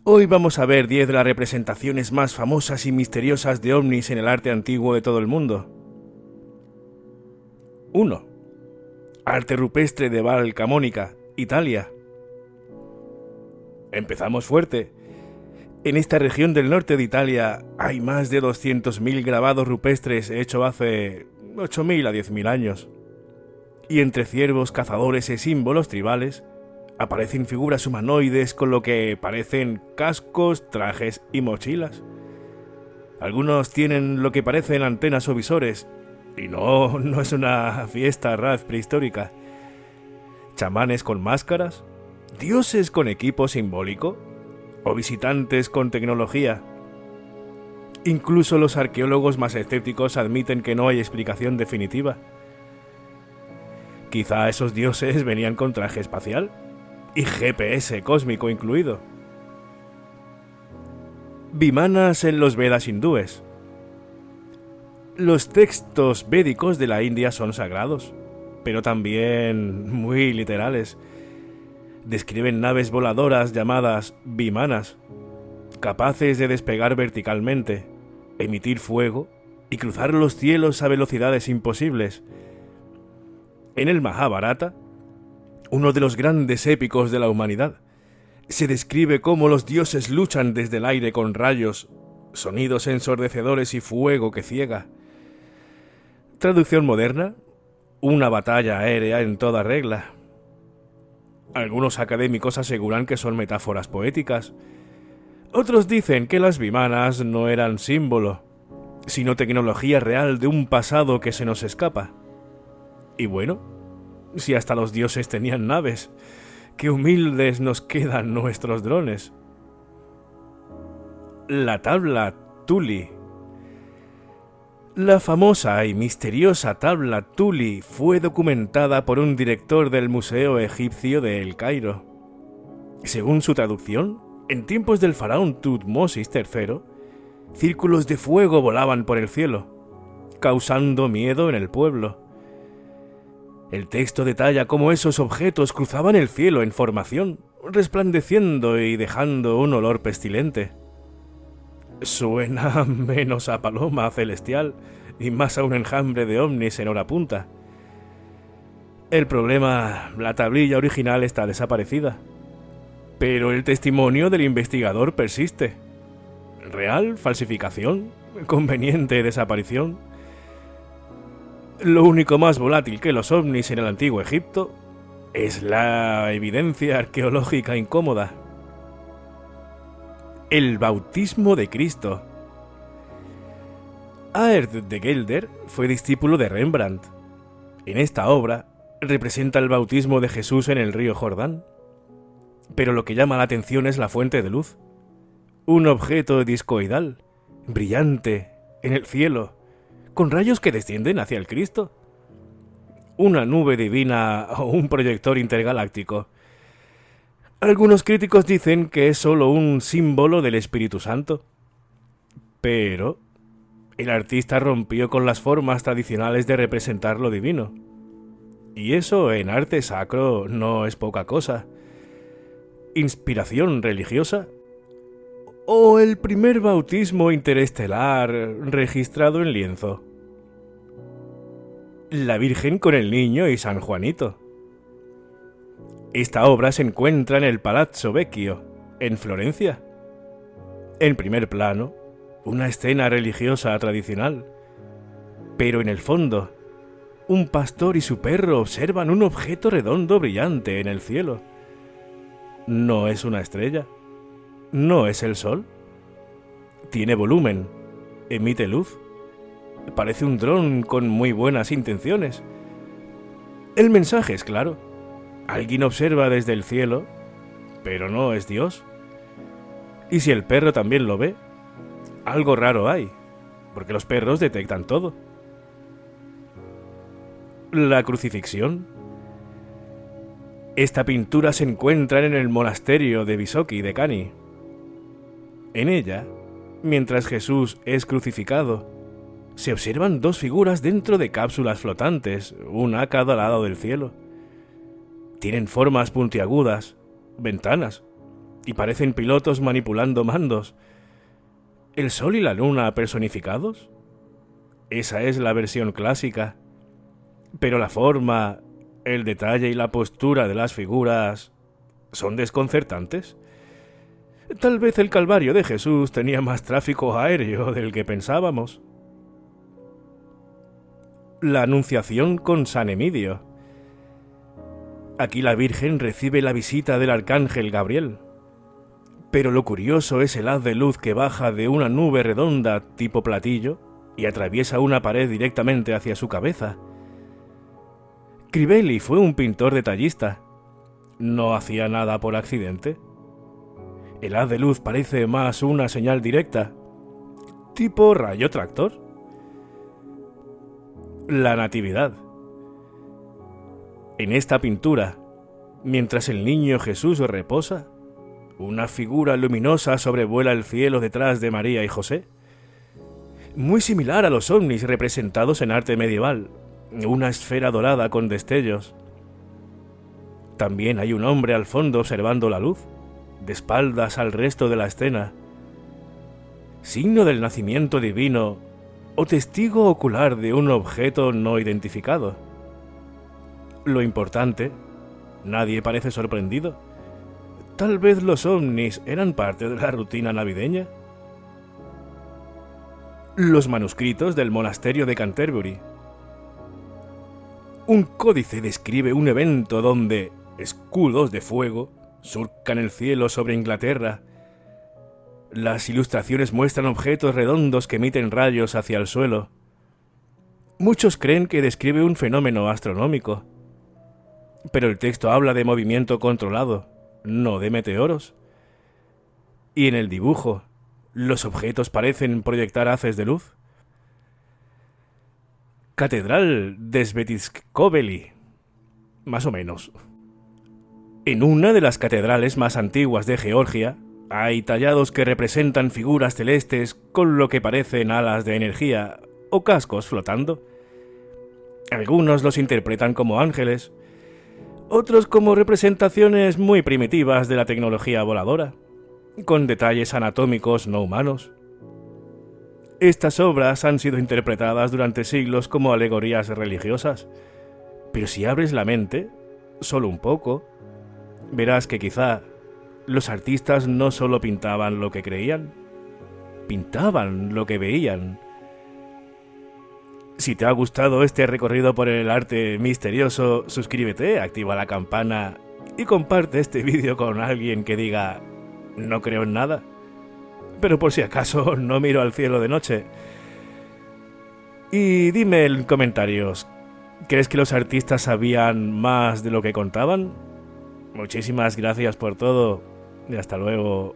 Hoy vamos a ver 10 de las representaciones más famosas y misteriosas de ovnis en el arte antiguo de todo el mundo. 1. Arte rupestre de Val Camonica, Italia. Empezamos fuerte. En esta región del norte de Italia hay más de 200.000 grabados rupestres hechos hace 8.000 a 10.000 años. Y entre ciervos, cazadores y símbolos tribales aparecen figuras humanoides con lo que parecen cascos, trajes y mochilas. Algunos tienen lo que parecen antenas o visores, y no es una fiesta raf prehistórica. Chamanes con máscaras, dioses con equipo simbólico, o visitantes con tecnología. Incluso los arqueólogos más escépticos admiten que no hay explicación definitiva. Quizá esos dioses venían con traje espacial y GPS cósmico incluido. Vimanas en los Vedas hindúes. Los textos védicos de la India son sagrados, pero también muy literales. Describen naves voladoras llamadas vimanas, capaces de despegar verticalmente, emitir fuego y cruzar los cielos a velocidades imposibles. En el Mahabharata, uno de los grandes épicos de la humanidad, se describe cómo los dioses luchan desde el aire con rayos, sonidos ensordecedores y fuego que ciega. Traducción moderna: una batalla aérea en toda regla. Algunos académicos aseguran que son metáforas poéticas. Otros dicen que las vimanas no eran símbolo, sino tecnología real de un pasado que se nos escapa. Y bueno, si hasta los dioses tenían naves, qué humildes nos quedan nuestros drones. La tabla Tuli. La famosa y misteriosa tabla Tuli fue documentada por un director del Museo Egipcio de El Cairo. Según su traducción, en tiempos del faraón Tutmosis III, círculos de fuego volaban por el cielo, causando miedo en el pueblo. El texto detalla cómo esos objetos cruzaban el cielo en formación, resplandeciendo y dejando un olor pestilente. Suena menos a paloma celestial y más a un enjambre de ovnis en hora punta. El problema: la tablilla original está desaparecida, pero el testimonio del investigador persiste. ¿Real? ¿Falsificación? ¿Conveniente desaparición? Lo único más volátil que los ovnis en el antiguo Egipto es la evidencia arqueológica incómoda. El bautismo de Cristo. Aert de Gelder fue discípulo de Rembrandt. En esta obra representa el bautismo de Jesús en el río Jordán. Pero lo que llama la atención es la fuente de luz. Un objeto discoidal, brillante, en el cielo, con rayos que descienden hacia el Cristo. Una nube divina o un proyector intergaláctico. Algunos críticos dicen que es solo un símbolo del Espíritu Santo. Pero el artista rompió con las formas tradicionales de representar lo divino. Y eso en arte sacro no es poca cosa. ¿Inspiración religiosa? ¿O el primer bautismo interestelar registrado en lienzo? La Virgen con el Niño y San Juanito. Esta obra se encuentra en el Palazzo Vecchio, en Florencia. En primer plano, una escena religiosa tradicional. Pero en el fondo, un pastor y su perro observan un objeto redondo brillante en el cielo. ¿No es una estrella? ¿No es el sol? Tiene volumen, emite luz. Parece un dron con muy buenas intenciones. El mensaje es claro. Alguien observa desde el cielo, pero no es Dios. Y si el perro también lo ve, algo raro hay, porque los perros detectan todo. La crucifixión. Esta pintura se encuentra en el monasterio de Visocchi de Cani. En ella, mientras Jesús es crucificado, se observan dos figuras dentro de cápsulas flotantes, una a cada lado del cielo. Tienen formas puntiagudas, ventanas, y parecen pilotos manipulando mandos. ¿El sol y la luna personificados? Esa es la versión clásica. Pero la forma, el detalle y la postura de las figuras son desconcertantes. Tal vez el Calvario de Jesús tenía más tráfico aéreo del que pensábamos. La Anunciación con San Emidio. Aquí la Virgen recibe la visita del Arcángel Gabriel. Pero lo curioso es el haz de luz que baja de una nube redonda tipo platillo y atraviesa una pared directamente hacia su cabeza. Crivelli fue un pintor detallista. No hacía nada por accidente. El haz de luz parece más una señal directa, tipo rayo tractor. La Natividad. En esta pintura, mientras el niño Jesús reposa, una figura luminosa sobrevuela el cielo detrás de María y José. Muy similar a los ovnis representados en arte medieval, una esfera dorada con destellos. También hay un hombre al fondo observando la luz, de espaldas al resto de la escena. Signo del nacimiento divino o testigo ocular de un objeto no identificado. Lo importante, nadie parece sorprendido. Tal vez los ovnis eran parte de la rutina navideña. Los manuscritos del monasterio de Canterbury. Un códice describe un evento donde escudos de fuego surcan el cielo sobre Inglaterra. Las ilustraciones muestran objetos redondos que emiten rayos hacia el suelo. Muchos creen que describe un fenómeno astronómico, pero el texto habla de movimiento controlado, no de meteoros. Y en el dibujo, los objetos parecen proyectar haces de luz. Catedral de Svetiškoveli, más o menos. En una de las catedrales más antiguas de Georgia, hay tallados que representan figuras celestes con lo que parecen alas de energía o cascos flotando. Algunos los interpretan como ángeles, otros como representaciones muy primitivas de la tecnología voladora, con detalles anatómicos no humanos. Estas obras han sido interpretadas durante siglos como alegorías religiosas, pero si abres la mente, solo un poco, verás que quizá los artistas no solo pintaban lo que creían, pintaban lo que veían. Si te ha gustado este recorrido por el arte misterioso, suscríbete, activa la campana y comparte este vídeo con alguien que diga: no creo en nada, pero por si acaso no miro al cielo de noche. Y dime en comentarios, ¿crees que los artistas sabían más de lo que contaban? Muchísimas gracias por todo y hasta luego.